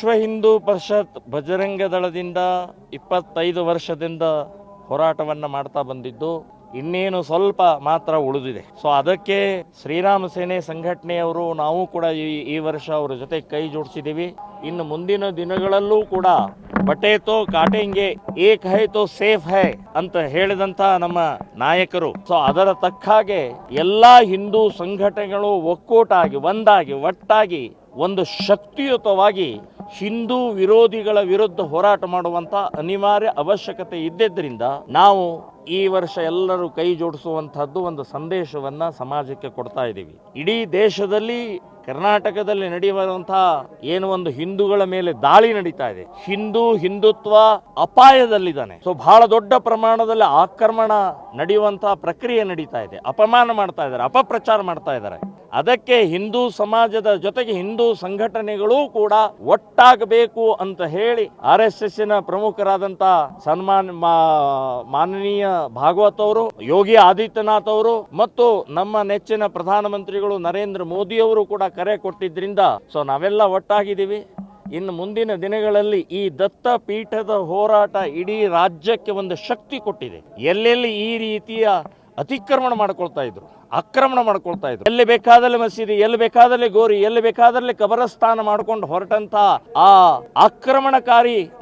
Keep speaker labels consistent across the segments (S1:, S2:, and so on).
S1: ವಿಶ್ವ ಹಿಂದೂ ಪರಿಷತ್ ಬಜರಂಗ ದಳದಿಂದ 25 ವರ್ಷದಿಂದ ಹೋರಾಟವನ್ನು ಮಾಡ್ತಾ ಬಂದಿದ್ದು ಇನ್ನೇನು ಸ್ವಲ್ಪ ಮಾತ್ರ ಉಳಿದಿದೆ. ಸೊ ಅದಕ್ಕೆ ಶ್ರೀರಾಮ ಸೇನೆ ಸಂಘಟನೆಯವರು ನಾವು ಕೂಡ ಈ ವರ್ಷ ಅವರ ಜೊತೆ ಕೈ ಜೋಡಿಸಿದ್ದೀವಿ. ಇನ್ನು ಮುಂದಿನ ದಿನಗಳಲ್ಲೂ ಕೂಡ ಬಟೆ ತೋ ಕಾಟೆಂಗೆ ಏಕ್ ಹೈ ತೋ ಸೇಫ್ ಹೈ ಅಂತ ಹೇಳಿದಂತ ನಮ್ಮ ನಾಯಕರು, ಸೊ ಅದರ ತಕ್ಕ ಹಾಗೆ ಎಲ್ಲಾ ಹಿಂದೂ ಸಂಘಟನೆಗಳು ಒಕ್ಕೋಟಾಗಿ ಒಟ್ಟಾಗಿ ಒಂದು ಶಕ್ತಿಯುತವಾಗಿ ಹಿಂದೂ ವಿರೋಧಿಗಳ ವಿರುದ್ಧ ಹೋರಾಟ ಮಾಡುವಂತ ಅನಿವಾರ್ಯ ಅವಶ್ಯಕತೆ ಇದ್ದಿದ್ದರಿಂದ ನಾವು ಈ ವರ್ಷ ಎಲ್ಲರೂ ಕೈ ಜೋಡಿಸುವಂತಹದ್ದು ಒಂದು ಸಂದೇಶವನ್ನ ಸಮಾಜಕ್ಕೆ ಕೊಡ್ತಾ ಇದ್ದೀವಿ. ಇಡೀ ದೇಶದಲ್ಲಿ ಕರ್ನಾಟಕದಲ್ಲಿ ನಡೆಯುವಂತಹ ಏನು ಒಂದು ಹಿಂದೂಗಳ ಮೇಲೆ ದಾಳಿ ನಡೀತಾ ಇದೆ, ಹಿಂದುತ್ವ ಅಪಾಯದಲ್ಲಿದ್ದಾನೆ. ಸೊ ಬಹಳ ದೊಡ್ಡ ಪ್ರಮಾಣದಲ್ಲಿ ಆಕ್ರಮಣ ನಡೆಯುವಂತಹ ಪ್ರಕ್ರಿಯೆ ನಡೀತಾ ಇದೆ, ಅಪಮಾನ ಮಾಡ್ತಾ ಇದ್ದಾರೆ, ಅಪಪ್ರಚಾರ ಮಾಡ್ತಾ ಇದ್ದಾರೆ. ಅದಕ್ಕೆ ಹಿಂದೂ ಸಮಾಜದ ಜೊತೆಗೆ ಹಿಂದೂ ಸಂಘಟನೆಗಳು ಕೂಡ ಒಟ್ಟಾಗಬೇಕು ಅಂತ ಹೇಳಿ RSS ಪ್ರಮುಖರಾದಂತ ಮಾನನೀಯ ಭಾಗವತ್ ಅವರು, ಯೋಗಿ ಆದಿತ್ಯನಾಥ್ ಅವರು ಮತ್ತು ನಮ್ಮ ನೆಚ್ಚಿನ ಪ್ರಧಾನಮಂತ್ರಿಗಳು ನರೇಂದ್ರ ಮೋದಿ ಅವರು ಕೂಡ ಕರೆ ಕೊಟ್ಟಿದ್ರಿಂದ ಸೊ ನಾವೆಲ್ಲ ಒಟ್ಟಾಗಿದ್ದೀವಿ. ಇನ್ನು ಮುಂದಿನ ದಿನಗಳಲ್ಲಿ ಈ ದತ್ತ ಪೀಠದ ಹೋರಾಟ ಇಡೀ ರಾಜ್ಯಕ್ಕೆ ಒಂದು ಶಕ್ತಿ ಕೊಟ್ಟಿದೆ. ಎಲ್ಲೆಲ್ಲಿ ಈ ರೀತಿಯ ಅತಿಕ್ರಮಣ ಮಾಡ್ಕೊಳ್ತಾ ಇದ್ರು, ಆಕ್ರಮಣ ಮಾಡ್ಕೊಳ್ತಾ ಇದ್ರು, ಎಲ್ಲಿ ಬೇಕಾದಲ್ಲಿ ಮಸೀದಿ, ಎಲ್ಲಿ ಬೇಕಾದಲ್ಲಿ ಗೋರಿ, ಎಲ್ಲಿ ಬೇಕಾದಲ್ಲಿ ಕಬರಸ್ಥಾನ ಮಾಡ್ಕೊಂಡು ಹೊರಟಂತ ಆ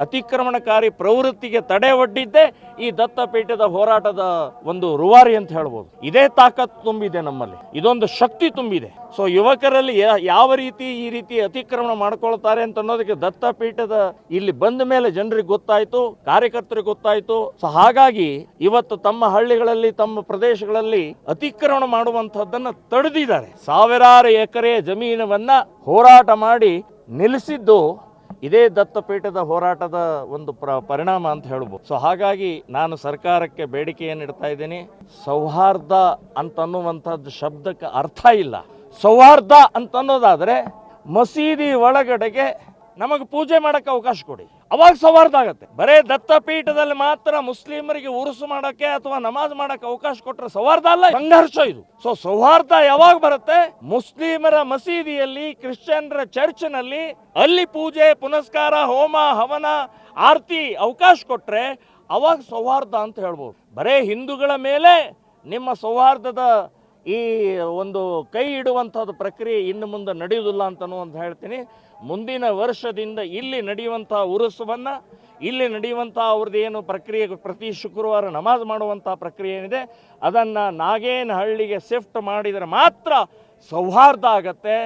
S1: ಅತಿಕ್ರಮಣಕಾರಿ ಪ್ರವೃತ್ತಿಗೆ ತಡೆ ಒಡ್ಡಿದ್ದೇ ಈ ದತ್ತಪೀಠದ ಹೋರಾಟದ ಒಂದು ರೂವಾರಿ ಅಂತ ಹೇಳ್ಬೋದು. ಇದೇ ತಾಕತ್ತು ತುಂಬಿದೆ ನಮ್ಮಲ್ಲಿ, ಇದೊಂದು ಶಕ್ತಿ ತುಂಬಿದೆ. ಸೊ ಯುವಕರಲ್ಲಿ ಯಾವ ರೀತಿ ಈ ರೀತಿ ಅತಿಕ್ರಮಣ ಮಾಡ್ಕೊಳ್ತಾರೆ ಅಂತ ಅನ್ನೋದಕ್ಕೆ ದತ್ತಪೀಠದ ಇಲ್ಲಿ ಬಂದ ಮೇಲೆ ಜನರಿಗೆ ಗೊತ್ತಾಯ್ತು, ಕಾರ್ಯಕರ್ತರಿಗೆ ಗೊತ್ತಾಯ್ತು. ಸೊ ಹಾಗಾಗಿ ಇವತ್ತು ತಮ್ಮ ಹಳ್ಳಿಗಳಲ್ಲಿ, ತಮ್ಮ ಪ್ರದೇಶಗಳಲ್ಲಿ ಅತಿಕ್ರಮಣ ಮಾಡುವಂತಹದ್ದನ್ನ ತಡೆದಿದ್ದಾರೆ. ಸಾವಿರಾರು ಎಕರೆ ಜಮೀನವನ್ನ ಹೋರಾಟ ಮಾಡಿ ನಿಲ್ಲಿಸಿದ್ದು ಇದೇ ದತ್ತಪೀಠದ ಹೋರಾಟದ ಒಂದು ಪರಿಣಾಮ ಅಂತ ಹೇಳ್ಬೋದು. ಸೊ ಹಾಗಾಗಿ ನಾನು ಸರ್ಕಾರಕ್ಕೆ ಬೇಡಿಕೆಯನ್ನು ಇಡ್ತಾ ಇದ್ದೀನಿ. ಸೌಹಾರ್ದ ಅಂತನ್ನುವಂಥದ್ದು ಶಬ್ದಕ್ಕೆ ಅರ್ಥ ಇಲ್ಲ. ಸೌಹಾರ್ದ ಅಂತನ್ನೋದಾದ್ರೆ ಮಸೀದಿ ಒಳಗಡೆಗೆ ನಮಗೆ ಪೂಜೆ ಮಾಡಕ್ಕೆ ಅವಕಾಶ ಕೊಡಿ, ಅವಾಗ ಸೌಹಾರ್ದ ಆಗತ್ತೆ. ಬರೇ ದತ್ತಪೀಠದಲ್ಲಿ ಮಾತ್ರ ಮುಸ್ಲಿಮರಿಗೆ ಉರುಸು ಮಾಡಕ್ಕೆ ಅಥವಾ ನಮಾಜ್ ಮಾಡಕ್ಕೆ ಅವಕಾಶ ಕೊಟ್ಟರೆ ಸೌಹಾರ್ದ ಅಲ್ಲ, ಸಂಘರ್ಷ ಇದು. ಸೊ ಸೌಹಾರ್ದ ಯಾವಾಗ ಬರುತ್ತೆ? ಮುಸ್ಲಿಮರ ಮಸೀದಿಯಲ್ಲಿ, ಕ್ರಿಶ್ಚಿಯನ್ರ ಚರ್ಚ್ನಲ್ಲಿ ಅಲ್ಲಿ ಪೂಜೆ ಪುನಸ್ಕಾರ, ಹೋಮ ಹವನ, ಆರತಿ ಅವಕಾಶ ಕೊಟ್ರೆ ಅವಾಗ ಸೌಹಾರ್ದ ಅಂತ ಹೇಳ್ಬೋದು. ಬರೇ ಹಿಂದೂಗಳ ಮೇಲೆ ನಿಮ್ಮ ಸೌಹಾರ್ದದ ಈ ಒಂದು ಕೈ ಇಡುವಂಥದ್ದು ಪ್ರಕ್ರಿಯೆ ಇನ್ನು ಮುಂದೆ ನಡೆಯುವುದಿಲ್ಲ ಅಂತ ಹೇಳ್ತೀನಿ. ಮುಂದಿನ ವರ್ಷದಿಂದ ಇಲ್ಲಿ ನಡೆಯುವಂಥ ಉರುಸವನ್ನು, ಇಲ್ಲಿ ನಡೆಯುವಂಥ ಅವ್ರದ್ದು ಏನು ಪ್ರಕ್ರಿಯೆ, ಪ್ರತಿ ಶುಕ್ರವಾರ ನಮಾಜ್ ಮಾಡುವಂಥ ಪ್ರಕ್ರಿಯೆ ಏನಿದೆ ಅದನ್ನು ನಾಗೇನಹಳ್ಳಿಗೆ ಶಿಫ್ಟ್ ಮಾಡಿದರೆ ಮಾತ್ರ ಸೌಹಾರ್ದ ಆಗತ್ತೆ.